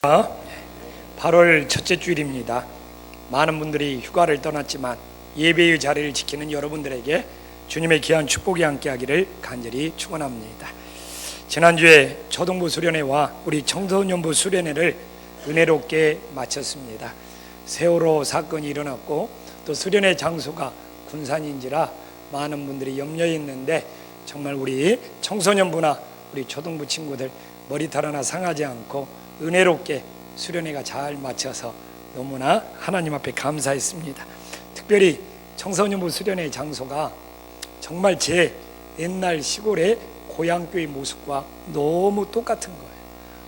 8월 첫째 주일입니다. 많은 분들이 휴가를 떠났지만 예배의 자리를 지키는 여러분들에게 주님의 귀한 축복이 함께하기를 간절히 축원합니다. 지난주에 초등부 수련회와 우리 청소년부 수련회를 은혜롭게 마쳤습니다. 세월호 사건이 일어났고 또 수련회 장소가 군산인지라 많은 분들이 염려했는데 정말 우리 청소년부나 우리 초등부 친구들 머리털 하나 상하지 않고 은혜롭게 수련회가 잘 마쳐서 너무나 하나님 앞에 감사했습니다. 특별히 청소년부 수련회 장소가 정말 제 옛날 시골의 고향교회 모습과 너무 똑같은 거예요.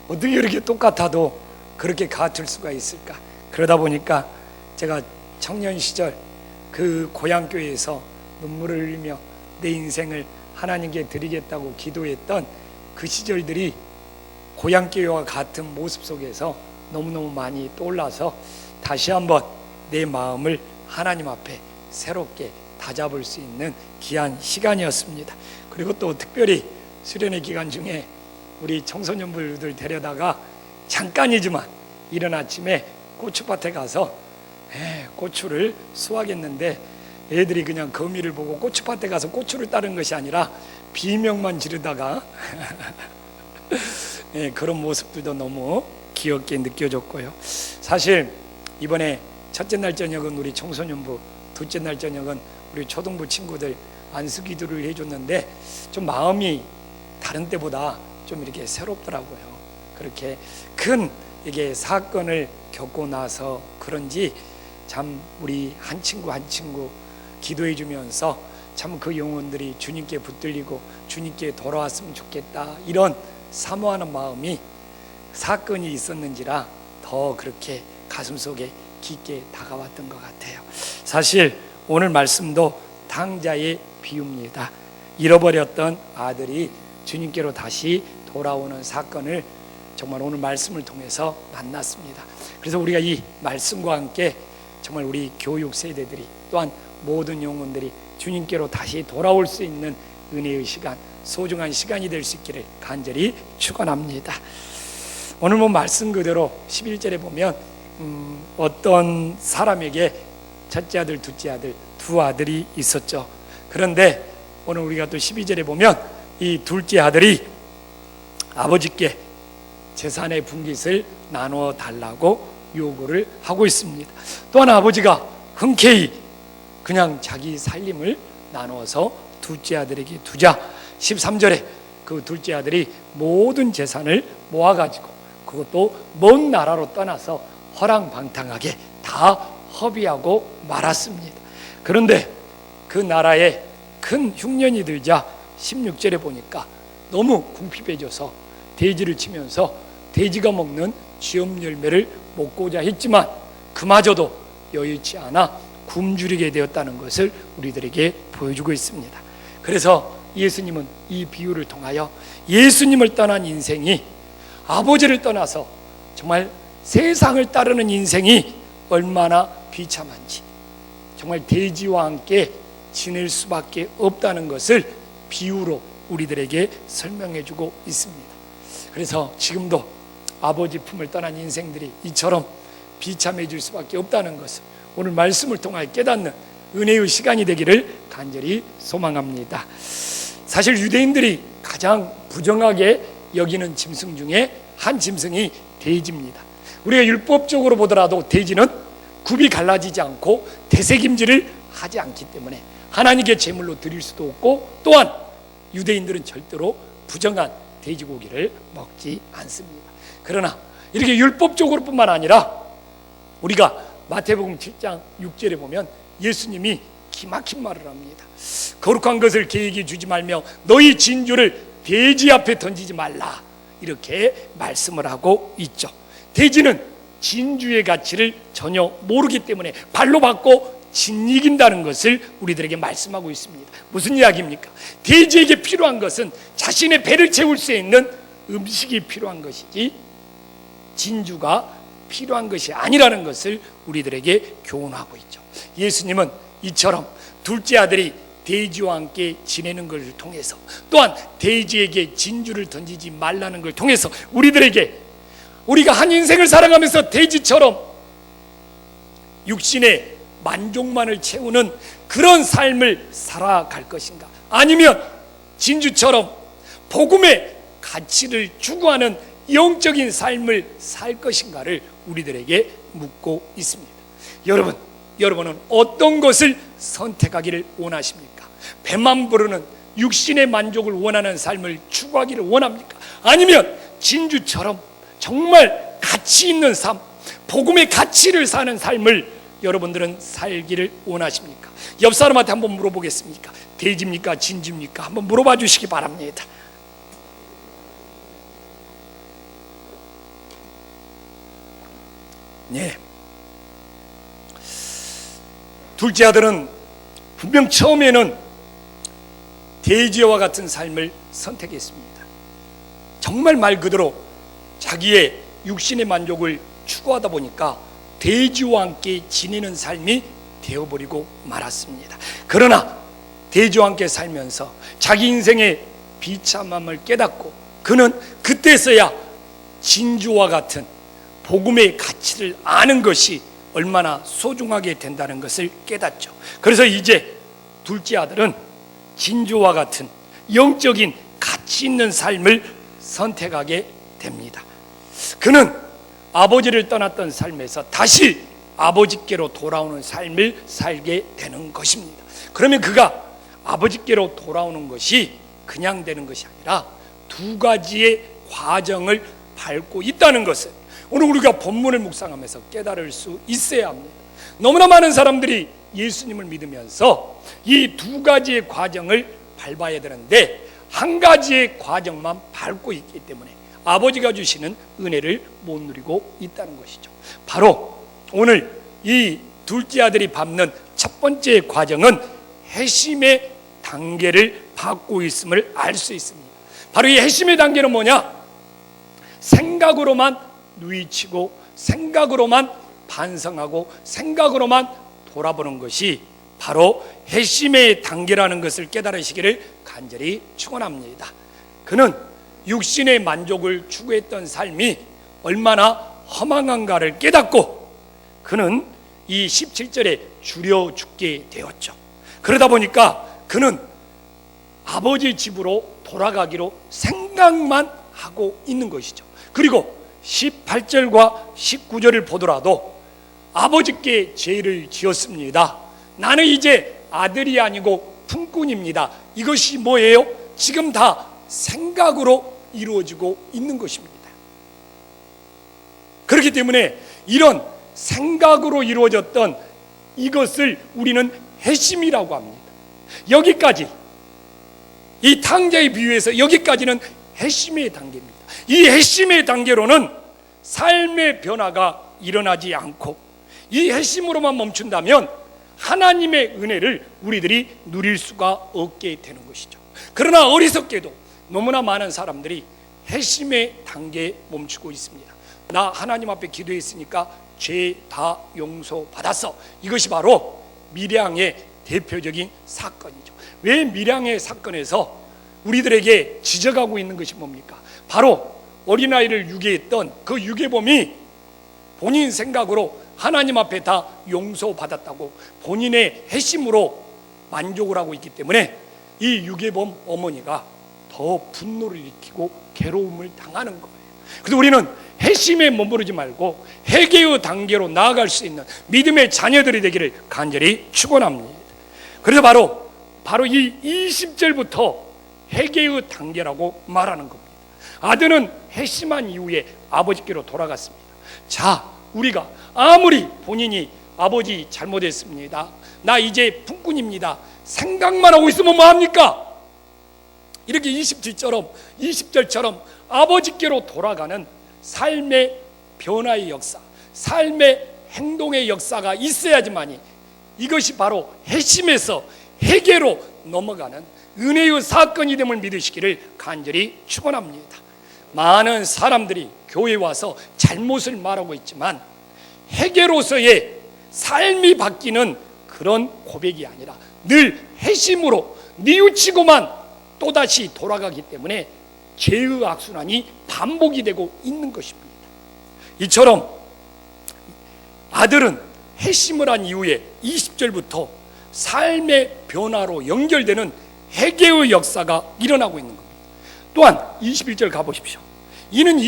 어떻게 이렇게 똑같아도 그렇게 같을 수가 있을까? 그러다 보니까 제가 청년 시절 그 고향교회에서 눈물을 흘리며 내 인생을 하나님께 드리겠다고 기도했던 그 시절들이 고향교회와 같은 모습 속에서 너무너무 많이 떠올라서 다시 한번 내 마음을 하나님 앞에 새롭게 다잡을 수 있는 귀한 시간이었습니다. 그리고 또 특별히 수련회 기간 중에 우리 청소년부들 데려다가 잠깐이지만 이른 아침에 고추밭에 가서 고추를 수확했는데 애들이 그냥 거미를 보고 고추밭에 가서 고추를 따른 것이 아니라 비명만 지르다가 그런 모습들도 너무 귀엽게 느껴졌고요. 사실 이번에 첫째 날 저녁은 우리 청소년부, 둘째 날 저녁은 우리 초등부 친구들 안수기도를 해줬는데 좀 마음이 다른 때보다 좀 이렇게 새롭더라고요. 그렇게 큰 이게 사건을 겪고 나서 그런지 참 우리 한 친구 한 친구 기도해 주면서 참 그 영혼들이 주님께 붙들리고 주님께 돌아왔으면 좋겠다, 이런 사모하는 마음이 사건이 있었는지라 더 그렇게 가슴속에 깊게 다가왔던 것 같아요. 사실 오늘 말씀도 탕자의 비유입니다. 잃어버렸던 아들이 주님께로 다시 돌아오는 사건을 정말 오늘 말씀을 통해서 만났습니다. 그래서 우리가 이 말씀과 함께 정말 우리 교육 세대들이 또한 모든 영혼들이 주님께로 다시 돌아올 수 있는 은혜의 시간, 소중한 시간이 될 수 있기를 간절히 축원합니다. 오늘 말씀 그대로 11절에 보면 어떤 사람에게 첫째 아들, 둘째 아들, 두 아들이 있었죠. 그런데 오늘 우리가 또 12절에 보면 이 둘째 아들이 아버지께 재산의 분깃을 나누어 달라고 요구를 하고 있습니다. 또한 아버지가 흔쾌히 그냥 자기 살림을 나누어서 둘째 아들에게 두자. 13절에 그 둘째 아들이 모든 재산을 모아가지고 그것도 먼 나라로 떠나서 허랑방탕하게 다 허비하고 말았습니다. 그런데 그 나라에 큰 흉년이 들자 16절에 보니까 너무 궁핍해져서 돼지를 치면서 돼지가 먹는 쥐엄 열매를 먹고자 했지만 그마저도 여의치 않아 굶주리게 되었다는 것을 우리들에게 보여주고 있습니다. 그래서 예수님은 이 비유를 통하여 예수님을 떠난 인생이, 아버지를 떠나서 정말 세상을 따르는 인생이 얼마나 비참한지, 정말 돼지와 함께 지낼 수밖에 없다는 것을 비유로 우리들에게 설명해 주고 있습니다. 그래서 지금도 아버지 품을 떠난 인생들이 이처럼 비참해질 수밖에 없다는 것을 오늘 말씀을 통하여 깨닫는 은혜의 시간이 되기를 간절히 소망합니다. 사실 유대인들이 가장 부정하게 여기는 짐승 중에 한 짐승이 돼지입니다. 우리가 율법적으로 보더라도 돼지는 굽이 갈라지지 않고 되새김질을 하지 않기 때문에 하나님께 제물로 드릴 수도 없고, 또한 유대인들은 절대로 부정한 돼지고기를 먹지 않습니다. 그러나 이렇게 율법적으로 뿐만 아니라 우리가 마태복음 7장 6절에 보면 예수님이 기막힌 말을 합니다. 거룩한 것을 개에게 주지 말며 너희 진주를 돼지 앞에 던지지 말라, 이렇게 말씀을 하고 있죠. 돼지는 진주의 가치를 전혀 모르기 때문에 발로 받고 짓이긴다는 것을 우리들에게 말씀하고 있습니다. 무슨 이야기입니까? 돼지에게 필요한 것은 자신의 배를 채울 수 있는 음식이 필요한 것이지 진주가 필요한 것이 아니라는 것을 우리들에게 교훈하고 있죠. 예수님은 이처럼 둘째 아들이 돼지와 함께 지내는 것을 통해서, 또한 돼지에게 진주를 던지지 말라는 걸 통해서 우리들에게 우리가 한 인생을 살아가면서 돼지처럼 육신의 만족만을 채우는 그런 삶을 살아갈 것인가, 아니면 진주처럼 복음의 가치를 추구하는 영적인 삶을 살 것인가를 우리들에게 묻고 있습니다. 여러분은 어떤 것을 선택하기를 원하십니까? 배만 부르는 육신의 만족을 원하는 삶을 추구하기를 원합니까? 아니면 진주처럼 정말 가치 있는 삶, 복음의 가치를 사는 삶을 여러분들은 살기를 원하십니까? 옆 사람한테 한번 물어보겠습니까? 돼지입니까? 진주입니까? 한번 물어봐 주시기 바랍니다. 네. 둘째 아들은 분명 처음에는 돼지와 같은 삶을 선택했습니다. 정말 말 그대로 자기의 육신의 만족을 추구하다 보니까 돼지와 함께 지내는 삶이 되어버리고 말았습니다. 그러나 돼지와 함께 살면서 자기 인생의 비참함을 깨닫고 그는 그때서야 진주와 같은 복음의 가치를 아는 것이 얼마나 소중하게 된다는 것을 깨닫죠. 그래서 이제 둘째 아들은 진주와 같은 영적인 가치 있는 삶을 선택하게 됩니다. 그는 아버지를 떠났던 삶에서 다시 아버지께로 돌아오는 삶을 살게 되는 것입니다. 그러면 그가 아버지께로 돌아오는 것이 그냥 되는 것이 아니라 두 가지의 과정을 밟고 있다는 것을 오늘 우리가 본문을 묵상하면서 깨달을 수 있어야 합니다. 너무나 많은 사람들이 예수님을 믿으면서 이 두 가지의 과정을 밟아야 되는데 한 가지의 과정만 밟고 있기 때문에 아버지가 주시는 은혜를 못 누리고 있다는 것이죠. 바로 오늘 이 둘째 아들이 밟는 첫 번째 과정은 회심의 단계를 밟고 있음을 알 수 있습니다. 바로 이 회심의 단계는 뭐냐? 생각으로만 누이치고 생각으로만 반성하고 생각으로만 돌아보는 것이 바로 회심의 단계라는 것을 깨달으시기를 간절히 축원합니다. 그는 육신의 만족을 추구했던 삶이 얼마나 허망한가를 깨닫고 그는 이 17절에 줄여 죽게 되었죠. 그러다 보니까 그는 아버지 집으로 돌아가기로 생각만 하고 있는 것이죠. 그리고 18절과 19절을 보더라도 아버지께 죄를 지었습니다. 나는 이제 아들이 아니고 품꾼입니다. 이것이 뭐예요? 지금 다 생각으로 이루어지고 있는 것입니다. 그렇기 때문에 이런 생각으로 이루어졌던 이것을 우리는 회심이라고 합니다. 여기까지 이 탕자의 비유에서 여기까지는 회심의 단계입니다. 이 회심의 단계로는 삶의 변화가 일어나지 않고 이 회심으로만 멈춘다면 하나님의 은혜를 우리들이 누릴 수가 없게 되는 것이죠. 그러나 어리석게도 너무나 많은 사람들이 회심의 단계에 멈추고 있습니다. 나 하나님 앞에 기도했으니까 죄 다 용서받았어. 이것이 바로 밀양의 대표적인 사건이죠. 왜 밀양의 사건에서 우리들에게 지적하고 있는 것이 뭡니까? 바로 어린아이를 유괴했던 그 유괴범이 본인 생각으로 하나님 앞에 다 용서받았다고 본인의 회심으로 만족을 하고 있기 때문에 이 유괴범 어머니가 더 분노를 일으키고 괴로움을 당하는 거예요. 그래서 우리는 회심에 머무르지 말고 회개의 단계로 나아갈 수 있는 믿음의 자녀들이 되기를 간절히 축원합니다. 그래서 바로 이 20절부터 회개의 단계라고 말하는 겁니다. 아들은 회심한 이후에 아버지께로 돌아갔습니다. 자, 우리가 아무리 본인이 아버지 잘못했습니다, 나 이제 품꾼입니다, 생각만 하고 있으면 뭐합니까? 이렇게 20절처럼 아버지께로 돌아가는 삶의 변화의 역사, 삶의 행동의 역사가 있어야지만이 이것이 바로 회심에서 회개로 넘어가는 은혜의 사건이 됨을 믿으시기를 간절히 축원합니다. 많은 사람들이 교회에 와서 잘못을 말하고 있지만 회개로서의 삶이 바뀌는 그런 고백이 아니라 늘 회심으로 뉘우치고만 또다시 돌아가기 때문에 죄의 악순환이 반복이 되고 있는 것입니다. 이처럼 아들은 회심을 한 이후에 20절부터 삶의 변화로 연결되는 회개의 역사가 일어나고 있는 겁니다. 또한 21절 가보십시오. 이는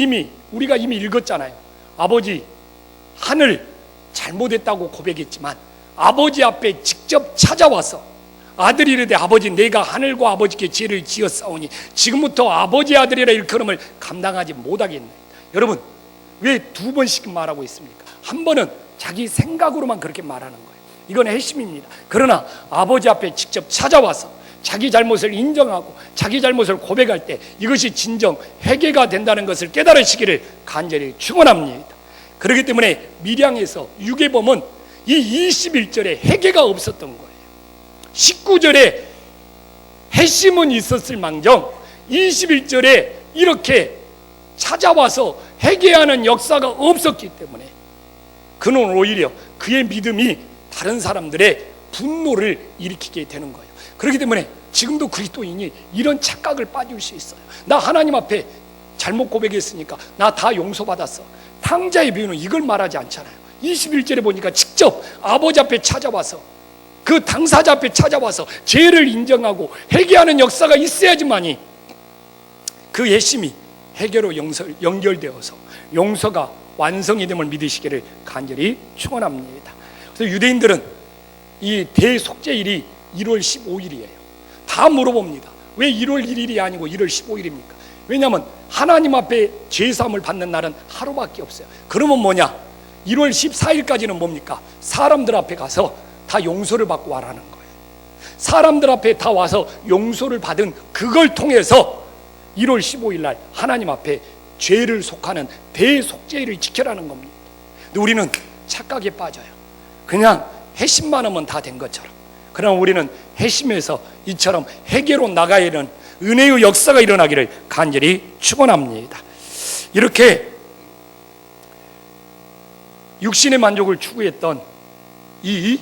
우리가 이미 읽었잖아요. 아버지, 하늘 잘못했다고 고백했지만 아버지 앞에 직접 찾아와서 아들이 이르되 아버지, 내가 하늘과 아버지께 죄를 지었사오니 지금부터 아버지 아들이라 일컬음을 감당하지 못하겠네. 여러분, 왜 두 번씩 말하고 있습니까? 한 번은 자기 생각으로만 그렇게 말하는 거예요. 이건 회심입니다. 그러나 아버지 앞에 직접 찾아와서 자기 잘못을 인정하고 자기 잘못을 고백할 때 이것이 진정 회개가 된다는 것을 깨달으시기를 간절히 축원합니다. 그렇기 때문에 밀양에서 유괴범은 이 21절에 회개가 없었던 거예요. 19절에 회심은 있었을 망정 21절에 이렇게 찾아와서 회개하는 역사가 없었기 때문에 그는 오히려 그의 믿음이 다른 사람들의 분노를 일으키게 되는 거예요. 그렇기 때문에 지금도 그리스도인이 이런 착각을 빠질 수 있어요. 나 하나님 앞에 잘못 고백했으니까 나 다 용서받았어. 탕자의 비유는 이걸 말하지 않잖아요. 21절에 보니까 직접 아버지 앞에 찾아와서 그 당사자 앞에 찾아와서 죄를 인정하고 회개하는 역사가 있어야지만이 그 회심이 회개로 연결되어서 용서가 완성이 됨을 믿으시기를 간절히 축원합니다. 그래서 유대인들은 이 대속죄일이 1월 15일이에요. 다 물어봅니다. 왜 1월 1일이 아니고 1월 15일입니까? 왜냐하면 하나님 앞에 죄사함을 받는 날은 하루밖에 없어요. 그러면 뭐냐? 1월 14일까지는 뭡니까? 사람들 앞에 가서 다 용서를 받고 와라는 거예요. 사람들 앞에 다 와서 용서를 받은 그걸 통해서 1월 15일 날 하나님 앞에 죄를 속하는 대속죄일을 지켜라는 겁니다. 근데 우리는 착각에 빠져요. 그냥 회심만 하면 다 된 것처럼. 그러나 우리는 회심에서 이처럼 회개로 나가야 하는 은혜의 역사가 일어나기를 간절히 축원합니다. 이렇게 육신의 만족을 추구했던 이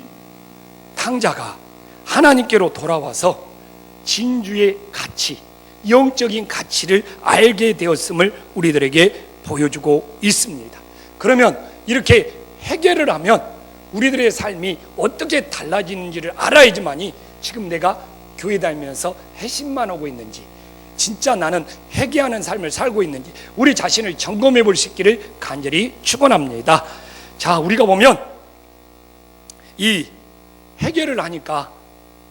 탕자가 하나님께로 돌아와서 진주의 가치, 영적인 가치를 알게 되었음을 우리들에게 보여주고 있습니다. 그러면 이렇게 회개를 하면 우리들의 삶이 어떻게 달라지는지를 알아야지만이 지금 내가 교회 다니면서 회심만 하고 있는지, 진짜 나는 회개하는 삶을 살고 있는지 우리 자신을 점검해 볼 수 있기를 간절히 축원합니다. 자, 우리가 보면 이 회개를 하니까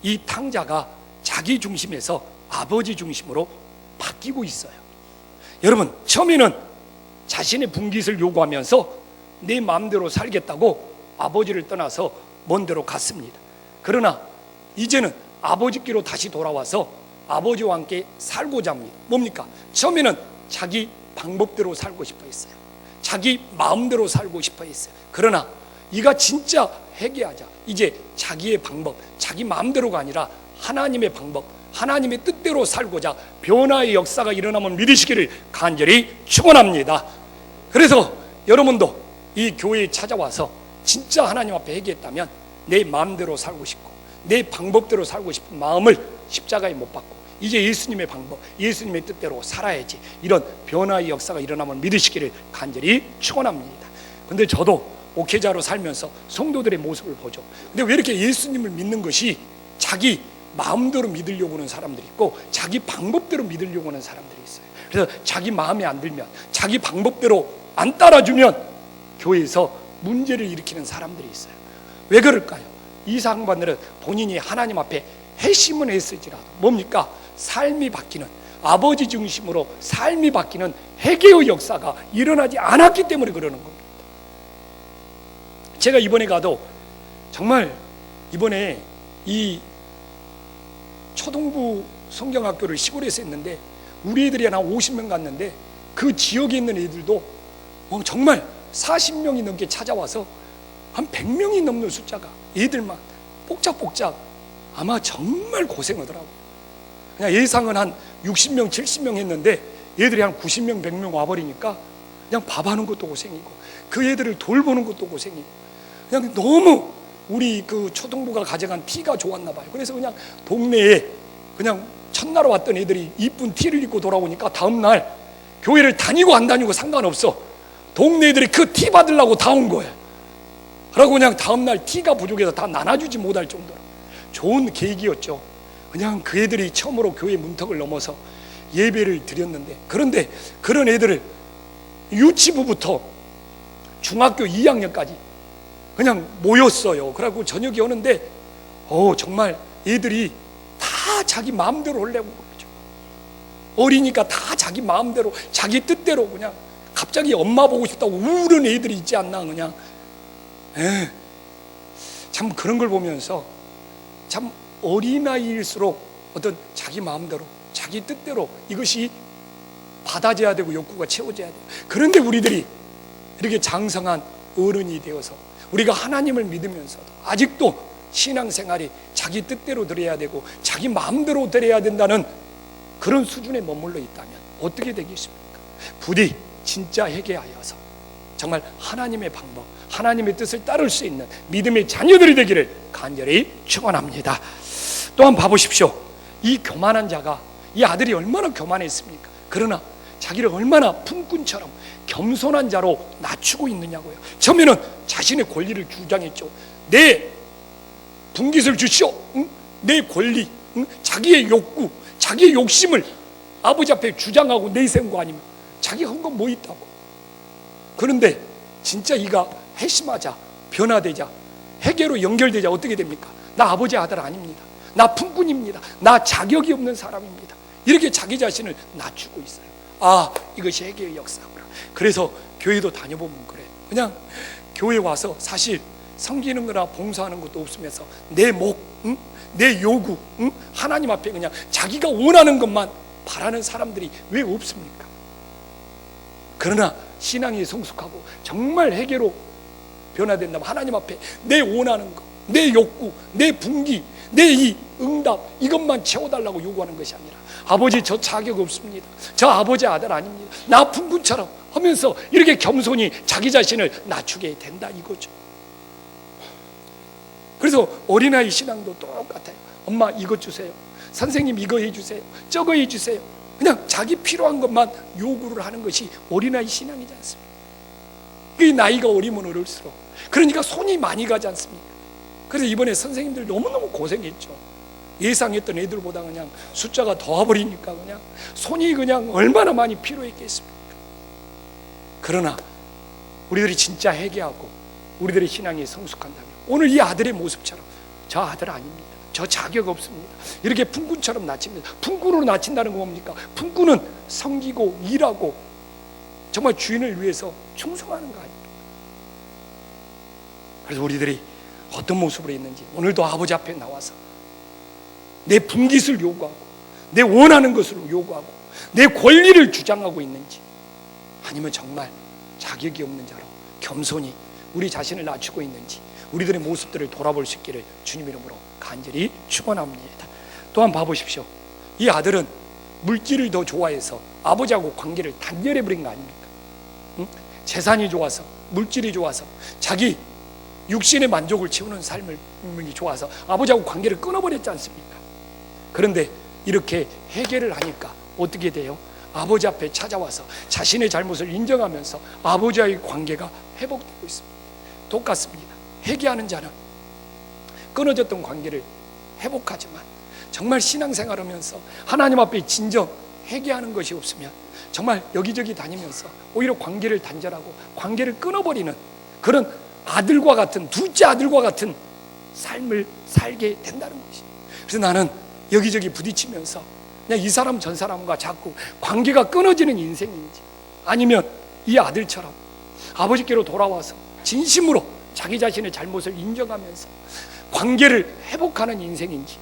이 탕자가 자기 중심에서 아버지 중심으로 바뀌고 있어요. 여러분, 처음에는 자신의 분깃을 요구하면서 내 마음대로 살겠다고 아버지를 떠나서 먼 데로 갔습니다. 그러나 이제는 아버지께로 다시 돌아와서 아버지와 함께 살고자 합니다. 뭡니까? 처음에는 자기 방법대로 살고 싶어 했어요. 자기 마음대로 살고 싶어 했어요. 그러나 이가 진짜 회개하자. 이제 자기의 방법, 자기 마음대로가 아니라 하나님의 방법, 하나님의 뜻대로 살고자 변화의 역사가 일어나면 믿으시기를 간절히 축원합니다. 그래서 여러분도 이 교회에 찾아와서 진짜 하나님 앞에 회개했다면 내 마음대로 살고 싶고 내 방법대로 살고 싶은 마음을 십자가에 못 박고 이제 예수님의 방법, 예수님의 뜻대로 살아야지, 이런 변화의 역사가 일어나면 믿으시기를 간절히 축원합니다. 근데 저도 목회자로 살면서 성도들의 모습을 보죠. 근데 왜 이렇게 예수님을 믿는 것이 자기 마음대로 믿으려고 하는 사람들이 있고 자기 방법대로 믿으려고 하는 사람들이 있어요. 그래서 자기 마음에 안 들면, 자기 방법대로 안 따라주면 교회에서 문제를 일으키는 사람들이 있어요. 왜 그럴까요? 이 사람들은 본인이 하나님 앞에 회심은 했을지라도 뭡니까? 삶이 바뀌는, 아버지 중심으로 삶이 바뀌는 회개의 역사가 일어나지 않았기 때문에 그러는 겁니다. 제가 이번에 가도 정말 이번에 이 초등부 성경학교를 시골에서 했는데 우리 애들이 한 50명 갔는데 그 지역에 있는 애들도 정말 40명이 넘게 찾아와서 한 100명이 넘는 숫자가 애들만 복작복작 아마 정말 고생하더라고요. 그냥 예상은 한 60명, 70명 했는데 애들이 한 90명, 100명 와버리니까 그냥 밥하는 것도 고생이고 그 애들을 돌보는 것도 고생이고 그냥 너무 우리 그 초등부가 가져간 티가 좋았나 봐요. 그래서 그냥 동네에 그냥 첫날 왔던 애들이 이쁜 티를 입고 돌아오니까 다음날 교회를 다니고 안 다니고 상관없어. 동네들이 그 티 받으려고 다 온 거예요. 그러고 그냥 다음날 티가 부족해서 다 나눠주지 못할 정도로 좋은 계기였죠. 그냥 그 애들이 처음으로 교회 문턱을 넘어서 예배를 드렸는데, 그런데 그런 애들을 유치부부터 중학교 2학년까지 그냥 모였어요. 그러고 저녁이 오는데 정말 애들이 다 자기 마음대로 하려고 그러죠. 어리니까 다 자기 마음대로 자기 뜻대로 그냥 갑자기 엄마 보고 싶다고 우는 애들이 있지 않나. 그냥 참 그런 걸 보면서 참 어린아이일수록 어떤 자기 마음대로 자기 뜻대로 이것이 받아져야 되고 욕구가 채워져야 돼요. 그런데 우리들이 이렇게 장성한 어른이 되어서 우리가 하나님을 믿으면서도 아직도 신앙생활이 자기 뜻대로 드려야 되고 자기 마음대로 드려야 된다는 그런 수준에 머물러 있다면 어떻게 되겠습니까? 부디 진짜 회개하여서 정말 하나님의 방법, 하나님의 뜻을 따를 수 있는 믿음의 자녀들이 되기를 간절히 축원합니다. 또한 봐보십시오. 이 교만한 자가, 이 아들이 얼마나 교만했습니까? 그러나 자기를 얼마나 품꾼처럼 겸손한 자로 낮추고 있느냐고요. 처음에는 자신의 권리를 주장했죠. 내 분깃을 주시오. 내 권리, 자기의 욕구, 자기의 욕심을 아버지 앞에 주장하고 내세운 거 아니면 자기가 한 건 뭐 있다고. 그런데 진짜 이가 회심하자, 변화되자, 회개로 연결되자 어떻게 됩니까? 나 아버지 아들 아닙니다. 나 품꾼입니다. 나 자격이 없는 사람입니다. 이렇게 자기 자신을 낮추고 있어요. 이것이 회개의 역사구나. 그래서 교회도 다녀보면 그래. 그냥 교회 와서 사실 섬기는 거나 봉사하는 것도 없으면서 내 목, 내 요구, 하나님 앞에 그냥 자기가 원하는 것만 바라는 사람들이 왜 없습니까? 그러나 신앙이 성숙하고 정말 회개로 변화된다면 하나님 앞에 내 원하는 것, 내 욕구, 내 분기, 내 이 응답, 이것만 채워달라고 요구하는 것이 아니라 아버지 저 자격 없습니다. 저 아버지 아들 아닙니다. 나 품꾼처럼 하면서 이렇게 겸손히 자기 자신을 낮추게 된다 이거죠. 그래서 어린아이 신앙도 똑같아요. 엄마 이것 주세요. 선생님 이거 해주세요. 저거 해주세요. 그냥 자기 필요한 것만 요구를 하는 것이 어린아이 신앙이지 않습니까? 이 나이가 어리면 어릴수록 그러니까 손이 많이 가지 않습니까? 그래서 이번에 선생님들 너무너무 고생했죠. 예상했던 애들보다 그냥 숫자가 더 와버리니까 그냥 손이 그냥 얼마나 많이 필요했겠습니까? 그러나 우리들이 진짜 회개하고 우리들의 신앙이 성숙한다면 오늘 이 아들의 모습처럼 저 아들 아닙니다. 저 자격 없습니다. 이렇게 품꾼처럼 낮춥니다. 품꾼으로 낮춘다는 건 뭡니까? 품꾼은 섬기고 일하고 정말 주인을 위해서 충성하는 거 아닙니까? 그래서 우리들이 어떤 모습으로 있는지 오늘도 아버지 앞에 나와서 내 분깃을 요구하고 내 원하는 것으로 요구하고 내 권리를 주장하고 있는지, 아니면 정말 자격이 없는 자로 겸손히 우리 자신을 낮추고 있는지 우리들의 모습들을 돌아볼 수 있기를 주님 이름으로 간절히 축원합니다. 또한 봐보십시오. 이 아들은 물질을 더 좋아해서 아버지하고 관계를 단절해버린 거 아닙니까? 재산이 좋아서, 물질이 좋아서, 자기 육신의 만족을 채우는 삶이 좋아서 아버지하고 관계를 끊어버렸지 않습니까? 그런데 이렇게 회개를 하니까 어떻게 돼요? 아버지 앞에 찾아와서 자신의 잘못을 인정하면서 아버지와의 관계가 회복되고 있습니다. 똑같습니다. 회개하는 자는 끊어졌던 관계를 회복하지만 정말 신앙생활하면서 하나님 앞에 진정 회개하는 것이 없으면 정말 여기저기 다니면서 오히려 관계를 단절하고 관계를 끊어버리는 그런 아들과 같은, 둘째 아들과 같은 삶을 살게 된다는 것이죠. 그래서 나는 여기저기 부딪히면서 그냥 이 사람 전 사람과 자꾸 관계가 끊어지는 인생인지, 아니면 이 아들처럼 아버지께로 돌아와서 진심으로 자기 자신의 잘못을 인정하면서 관계를 회복하는 인생인지,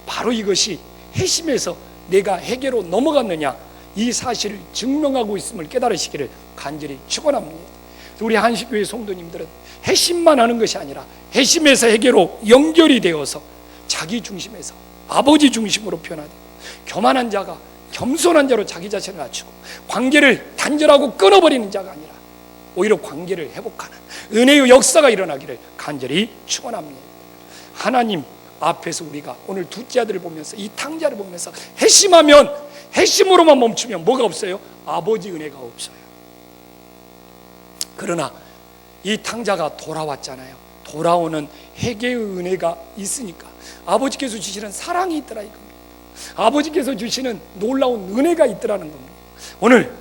바로 이것이 회심에서 내가 회개로 넘어갔느냐, 이 사실을 증명하고 있음을 깨달으시기를 간절히 축원합니다. 우리 한식교회 성도님들은 회심만 하는 것이 아니라 회심에서 회개로 연결이 되어서 자기 중심에서 아버지 중심으로 변화되고, 교만한 자가 겸손한 자로 자기 자신을 낮추고 관계를 단절하고 끊어버리는 자가 아니라 오히려 관계를 회복하는 은혜의 역사가 일어나기를 간절히 축원합니다. 하나님 앞에서 우리가 오늘 둘째 아들을 보면서, 이 탕자를 보면서 회심하면, 회심으로만 멈추면 뭐가 없어요? 아버지 은혜가 없어요. 그러나 이 탕자가 돌아왔잖아요. 돌아오는 회개의 은혜가 있으니까 아버지께서 주시는 사랑이 있더라 이겁니다. 아버지께서 주시는 놀라운 은혜가 있더라는 겁니다. 오늘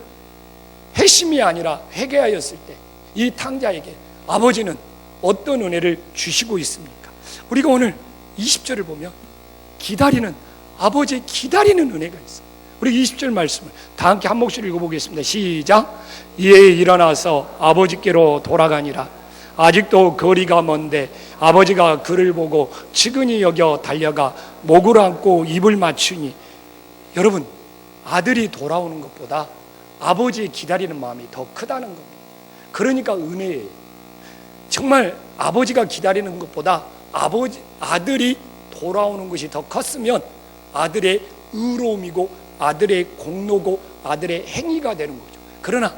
회심이 아니라 회개하였을 때 이 탕자에게 아버지는 어떤 은혜를 주시고 있습니까? 우리가 오늘 20절을 보면 기다리는, 아버지의 기다리는 은혜가 있어요. 우리 20절 말씀을 다 함께 한 목소리 읽어보겠습니다. 시작. 이에 일어나서 아버지께로 돌아가니라. 아직도 거리가 먼데 아버지가 그를 보고 측은히 여겨 달려가 목을 안고 입을 맞추니, 여러분, 아들이 돌아오는 것보다 아버지의 기다리는 마음이 더 크다는 겁니다. 그러니까 은혜예요. 정말 아버지가 기다리는 것보다 아들이 돌아오는 것이 더 컸으면 아들의 의로움이고 아들의 공로고 아들의 행위가 되는 거죠. 그러나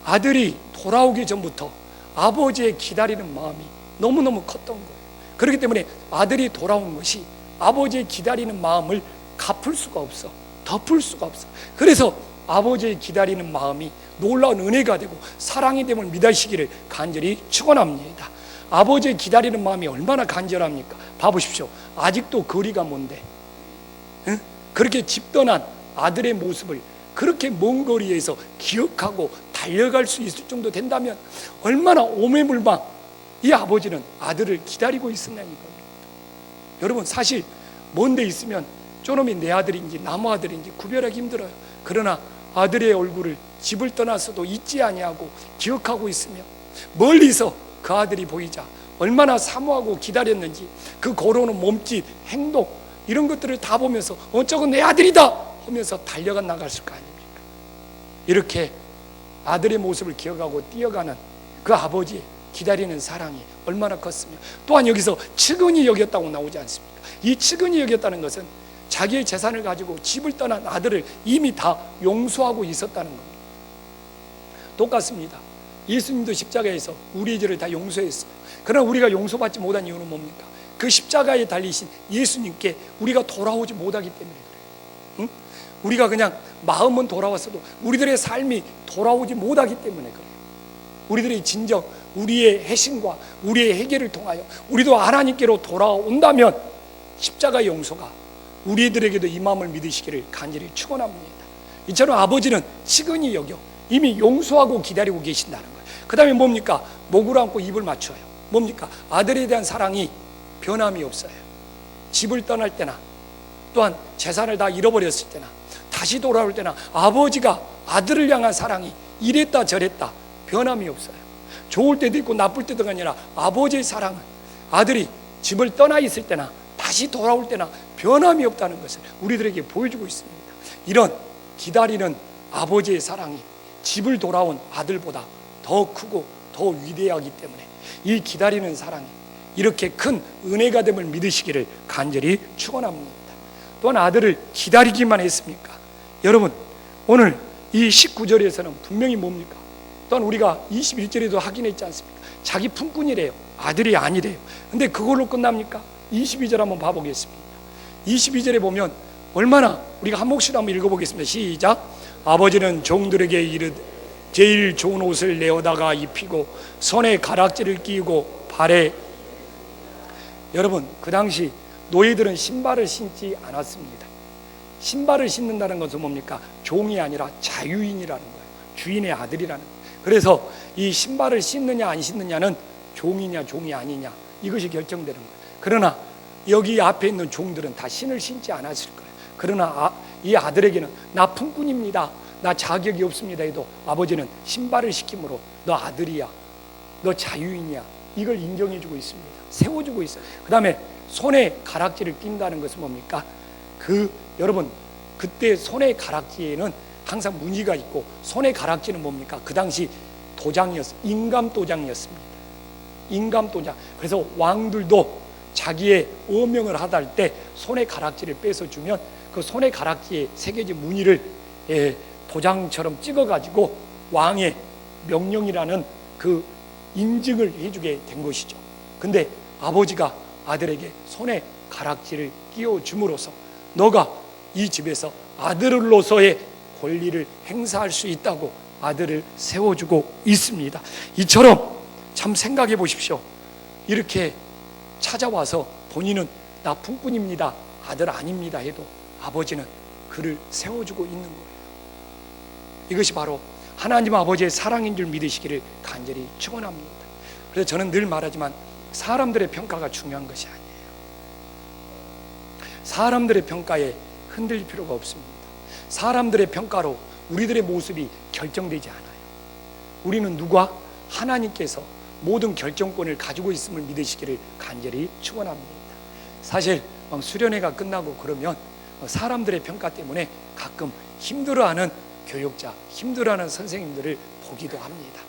아들이 돌아오기 전부터 아버지의 기다리는 마음이 너무너무 컸던 거예요. 그렇기 때문에 아들이 돌아온 것이 아버지의 기다리는 마음을 갚을 수가 없어, 덮을 수가 없어. 그래서 아버지의 기다리는 마음이 놀라운 은혜가 되고 사랑이 됨을 믿으시기를 간절히 축원합니다. 아버지의 기다리는 마음이 얼마나 간절합니까? 봐보십시오. 아직도 거리가 먼데, 응? 그렇게 집 떠난 아들의 모습을 그렇게 먼 거리에서 기억하고 달려갈 수 있을 정도 된다면 얼마나 오매물망 이 아버지는 아들을 기다리고 있었냐는 겁니다. 여러분, 사실 먼 데 있으면 저놈이 내 아들인지 남의 아들인지 구별하기 힘들어요. 그러나 아들의 얼굴을 집을 떠나서도 잊지 아니하고 기억하고 있으며 멀리서 그 아들이 보이자 얼마나 사모하고 기다렸는지 그 걸어오는 몸짓, 행동 이런 것들을 다 보면서 저건 내 아들이다 하면서 달려가 나갔을 거 아닙니까? 이렇게 아들의 모습을 기억하고 뛰어가는 그 아버지의 기다리는 사랑이 얼마나 컸으며, 또한 여기서 측은히 여겼다고 나오지 않습니까? 이 측은히 여겼다는 것은 자기의 재산을 가지고 집을 떠난 아들을 이미 다 용서하고 있었다는 겁니다. 똑같습니다. 예수님도 십자가에서 우리의 죄를 다 용서했어요. 그러나 우리가 용서받지 못한 이유는 뭡니까? 그 십자가에 달리신 예수님께 우리가 돌아오지 못하기 때문에 그래요. 응? 우리가 그냥 마음은 돌아왔어도 우리들의 삶이 돌아오지 못하기 때문에 그래요. 우리들의 진정, 우리의 회심과 우리의 회개를 통하여 우리도 하나님께로 돌아온다면 십자가의 용서가 우리들에게도 이 마음을 믿으시기를 간절히 축원합니다. 이처럼 아버지는 측은히 여겨 이미 용서하고 기다리고 계신다는 거예요. 그 다음에 뭡니까? 목을 안고 입을 맞춰요. 뭡니까? 아들에 대한 사랑이 변함이 없어요. 집을 떠날 때나 또한 재산을 다 잃어버렸을 때나 다시 돌아올 때나 아버지가 아들을 향한 사랑이 이랬다 저랬다 변함이 없어요. 좋을 때도 있고 나쁠 때도 아니라 아버지의 사랑은 아들이 집을 떠나 있을 때나 다시 돌아올 때나 변함이 없다는 것을 우리들에게 보여주고 있습니다. 이런 기다리는 아버지의 사랑이 집을 돌아온 아들보다 더 크고 더 위대하기 때문에 이 기다리는 사랑이 이렇게 큰 은혜가 됨을 믿으시기를 간절히 축원합니다. 또한 아들을 기다리기만 했습니까? 여러분, 오늘 이 19절에서는 분명히 뭡니까? 또한 우리가 21절에도 확인했지 않습니까? 자기 품꾼이래요. 아들이 아니래요. 근데 그걸로 끝납니까? 22절 한번 봐보겠습니다. 22절에 보면 얼마나, 우리가 한 목소리로 한번 읽어보겠습니다. 시작. 아버지는 종들에게 이르되 제일 좋은 옷을 내어다가 입히고 손에 가락지를 끼우고 발에, 여러분, 그 당시 노예들은 신발을 신지 않았습니다. 신발을 신는다는 것은 뭡니까? 종이 아니라 자유인이라는 거예요. 주인의 아들이라는 거예요. 그래서 이 신발을 신느냐 안 신느냐는 종이냐 종이 아니냐 이것이 결정되는 거예요. 그러나 여기 앞에 있는 종들은 다 신을 신지 않았을 거예요. 그러나 이 아들에게는 나 품꾼입니다, 나 자격이 없습니다 해도 아버지는 신발을 시킴으로 너 아들이야, 너 자유인이야, 이걸 인정해주고 있습니다. 세워주고 있어요. 그 다음에 손에 가락지를 낀다는 것은 뭡니까? 여러분, 그때 손에 가락지에는 항상 무늬가 있고 손에 가락지는 뭡니까? 그 당시 임감 도장이었습니다. 임감 도장. 그래서 왕들도 자기의 어명을 하다 할 때 손에 가락지를 뺏어주면 그 손에 가락지에 새겨진 무늬를 도장처럼 찍어가지고 왕의 명령이라는 그 인증을 해주게 된 것이죠. 근데 아버지가 아들에게 손에 가락지를 끼워줌으로써 너가 이 집에서 아들로서의 권리를 행사할 수 있다고 아들을 세워주고 있습니다. 이처럼 참 생각해 보십시오. 이렇게 찾아와서 본인은 나뿐뿐입니다, 아들 아닙니다 해도 아버지는 그를 세워주고 있는 거예요. 이것이 바로 하나님 아버지의 사랑인 줄 믿으시기를 간절히 축원합니다. 그래서 저는 늘 말하지만 사람들의 평가가 중요한 것이 아니에요. 사람들의 평가에 흔들릴 필요가 없습니다. 사람들의 평가로 우리들의 모습이 결정되지 않아요. 우리는 누가? 하나님께서 모든 결정권을 가지고 있음을 믿으시기를 간절히 축원합니다. 사실 수련회가 끝나고 그러면 사람들의 평가 때문에 가끔 힘들어하는 교육자, 힘들어하는 선생님들을 보기도 합니다.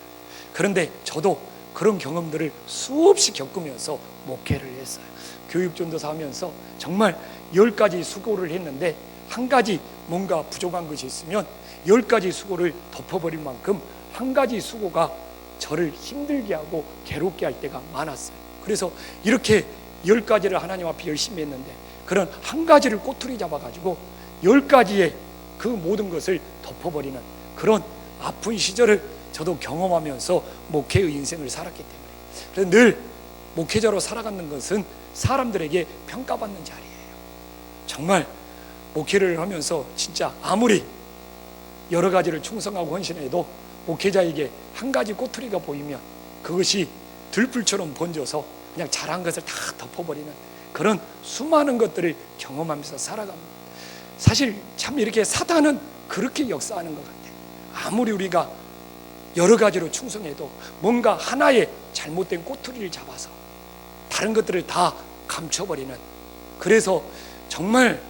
그런데 저도 그런 경험들을 수없이 겪으면서 목회를 했어요. 교육전도사 하면서 정말 10가지 수고를 했는데 한 가지 뭔가 부족한 것이 있으면 10가지 수고를 덮어버릴 만큼 한 가지 수고가 저를 힘들게 하고 괴롭게 할 때가 많았어요. 그래서 이렇게 10가지를 하나님 앞에 열심히 했는데 그런 한 가지를 꼬투리 잡아가지고 10가지의 그 모든 것을 덮어버리는 그런 아픈 시절을 저도 경험하면서 목회의 인생을 살았기 때문에, 그래서 늘 목회자로 살아가는 것은 사람들에게 평가받는 자리예요. 정말 목회를 하면서 진짜 아무리 여러 가지를 충성하고 헌신해도 목회자에게 한 가지 꼬투리가 보이면 그것이 들불처럼 번져서 그냥 잘한 것을 다 덮어버리는 그런 수많은 것들을 경험하면서 살아갑니다. 사실 참 이렇게 사단은 그렇게 역사하는 것 같아요. 아무리 우리가 여러 가지로 충성해도 뭔가 하나의 잘못된 꼬투리를 잡아서 다른 것들을 다 감춰버리는, 그래서 정말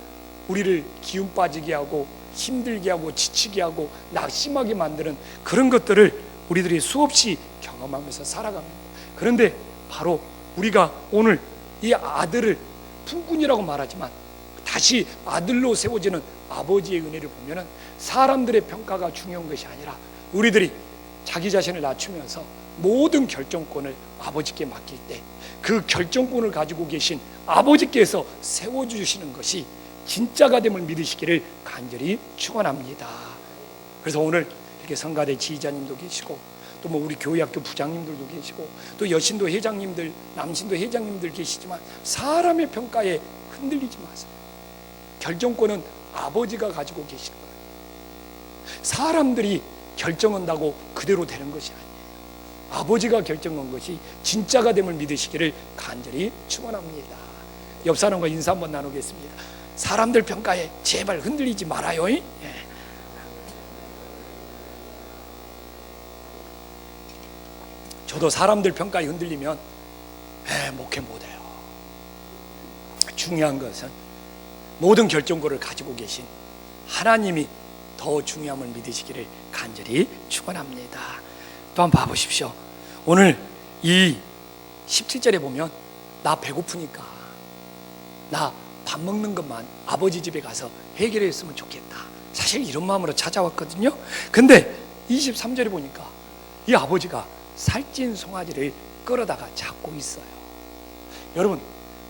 우리를 기운 빠지게 하고 힘들게 하고 지치게 하고 낙심하게 만드는 그런 것들을 우리들이 수없이 경험하면서 살아갑니다. 그런데 바로 우리가 오늘 이 아들을 품꾼이라고 말하지만 다시 아들로 세워지는 아버지의 은혜를 보면은 사람들의 평가가 중요한 것이 아니라 우리들이 자기 자신을 낮추면서 모든 결정권을 아버지께 맡길 때 그 결정권을 가지고 계신 아버지께서 세워주시는 것이 진짜가 됨을 믿으시기를 간절히 축원합니다. 그래서 오늘 이렇게 성가대 지휘자님도 계시고 또 뭐 우리 교회학교 부장님들도 계시고 또 여신도 회장님들, 남신도 회장님들 계시지만 사람의 평가에 흔들리지 마세요. 결정권은 아버지가 가지고 계신 거예요. 사람들이 결정한다고 그대로 되는 것이 아니에요. 아버지가 결정한 것이 진짜가 됨을 믿으시기를 간절히 축원합니다. 옆 사람과 인사 한번 나누겠습니다. 사람들 평가에 제발 흔들리지 말아요. 예. 저도 사람들 평가에 흔들리면 목회 못해요. 중요한 것은 모든 결정권을 가지고 계신 하나님이 더 중요함을 믿으시기를 간절히 축원합니다. 또 한번 봐보십시오. 오늘 이 17절에 보면 나 배고프니까 나 밥 먹는 것만 아버지 집에 가서 해결했으면 좋겠다, 사실 이런 마음으로 찾아왔거든요. 근데 23절에 보니까 이 아버지가 살찐 송아지를 끌어다가 잡고 있어요. 여러분,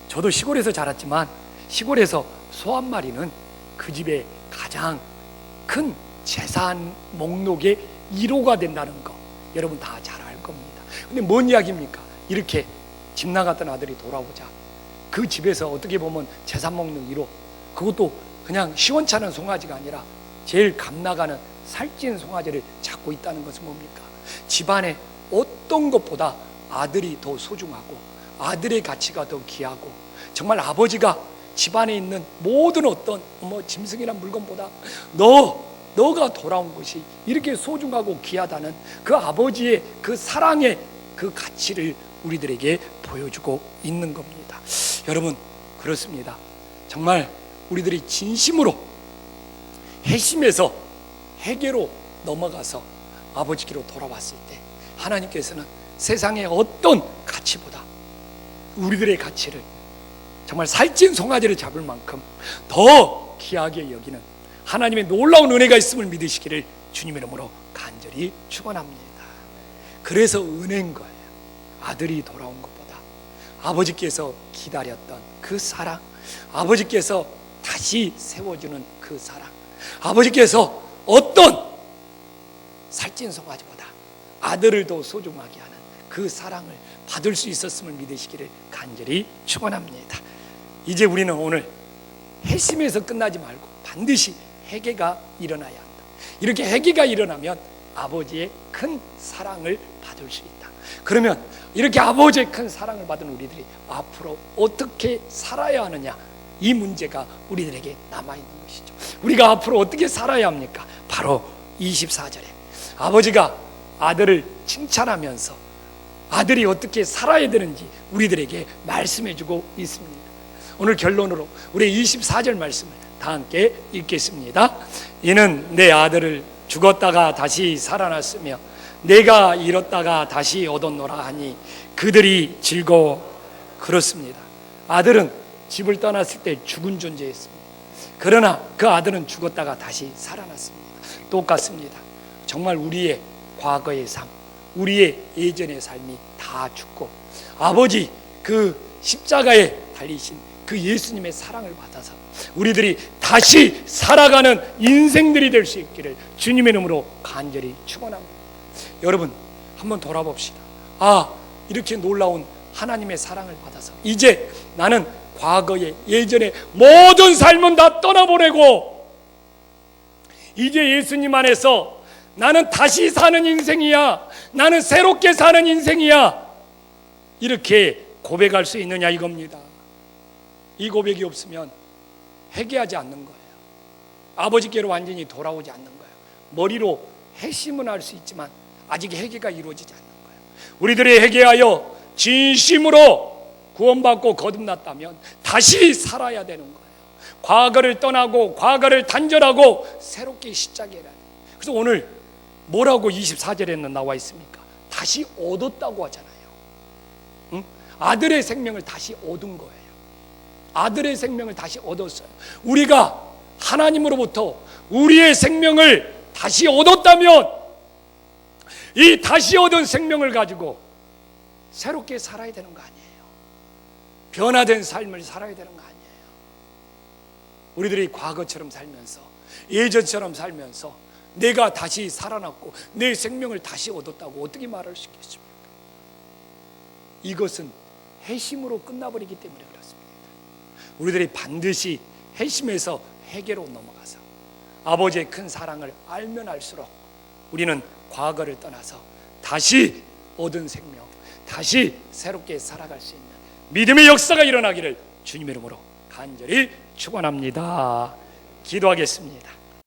저도 시골에서 자랐지만 시골에서 소 한 마리는 그 집의 가장 큰 재산 목록의 1호가 된다는 거 여러분 다 잘 알 겁니다. 근데 뭔 이야기입니까? 이렇게 집 나갔던 아들이 돌아오자 그 집에서 어떻게 보면 재산 목록 1호, 그것도 그냥 시원찮은 송아지가 아니라 제일 값나가는 살찐 송아지를 잡고 있다는 것은 뭡니까? 집안에 어떤 것보다 아들이 더 소중하고 아들의 가치가 더 귀하고, 정말 아버지가 집안에 있는 모든 어떤 짐승이나 물건보다 너가 돌아온 것이 이렇게 소중하고 귀하다는 그 아버지의 그 사랑의 그 가치를 우리들에게 보여주고 있는 겁니다. 여러분, 그렇습니다. 정말 우리들이 진심으로 회심해서 회개로 넘어가서 아버지께로 돌아왔을 때 하나님께서는 세상의 어떤 가치보다 우리들의 가치를 정말 살찐 송아지를 잡을 만큼 더 귀하게 여기는 하나님의 놀라운 은혜가 있음을 믿으시기를 주님의 이름으로 간절히 축원합니다. 그래서 은혜인 거예요. 아들이 돌아온 것보다 아버지께서 기다렸던 그 사랑, 아버지께서 다시 세워주는 그 사랑, 아버지께서 어떤 살찐 값진 송아지보다 아들을 더 소중하게 하는 그 사랑을 받을 수 있었음을 믿으시기를 간절히 축원합니다. 이제 우리는 오늘 회심에서 끝나지 말고 반드시 회개가 일어나야 한다. 이렇게 회개가 일어나면 아버지의 큰 사랑을 받을 수 있다. 그러면 이렇게 아버지의 큰 사랑을 받은 우리들이 앞으로 어떻게 살아야 하느냐, 이 문제가 우리들에게 남아있는 것이죠. 우리가 앞으로 어떻게 살아야 합니까? 바로 24절에 아버지가 아들을 칭찬하면서 아들이 어떻게 살아야 되는지 우리들에게 말씀해주고 있습니다. 오늘 결론으로 우리 24절 말씀을 다 함께 읽겠습니다. 이는 내 아들을 죽었다가 다시 살아났으며 내가 잃었다가 다시 얻었노라 하니 그들이 즐거워. 그렇습니다. 아들은 집을 떠났을 때 죽은 존재였습니다. 그러나 그 아들은 죽었다가 다시 살아났습니다. 똑같습니다. 정말 우리의 과거의 삶, 우리의 예전의 삶이 다 죽고 아버지 그 십자가에 달리신 그 예수님의 사랑을 받아서 우리들이 다시 살아가는 인생들이 될 수 있기를 주님의 이름으로 간절히 축원합니다. 여러분 한번 돌아봅시다. 이렇게 놀라운 하나님의 사랑을 받아서 이제 나는 과거의 예전의 모든 삶은 다 떠나보내고 이제 예수님 안에서 나는 다시 사는 인생이야, 나는 새롭게 사는 인생이야, 이렇게 고백할 수 있느냐 이겁니다. 이 고백이 없으면 회개하지 않는 거예요. 아버지께로 완전히 돌아오지 않는 거예요. 머리로 회심은 할 수 있지만 아직 회개가 이루어지지 않는 거예요. 우리들이 회개하여 진심으로 구원받고 거듭났다면 다시 살아야 되는 거예요. 과거를 떠나고 과거를 단절하고 새롭게 시작해야 돼요. 그래서 오늘 뭐라고 24절에는 나와 있습니까? 다시 얻었다고 하잖아요. 응? 아들의 생명을 다시 얻은 거예요. 아들의 생명을 다시 얻었어요. 우리가 하나님으로부터 우리의 생명을 다시 얻었다면 이 다시 얻은 생명을 가지고 새롭게 살아야 되는 거 아니에요. 변화된 삶을 살아야 되는 거 아니에요. 우리들이 과거처럼 살면서 예전처럼 살면서 내가 다시 살아났고 내 생명을 다시 얻었다고 어떻게 말할 수 있겠습니까? 이것은 회심으로 끝나버리기 때문에 그렇습니다. 우리들이 반드시 회심에서 회개로 넘어가서 아버지의 큰 사랑을 알면 알수록 우리는 과거를 떠나서 다시 얻은 생명, 다시 새롭게 살아갈 수 있는 믿음의 역사가 일어나기를 주님의 이름으로 간절히 축원합니다. 기도하겠습니다.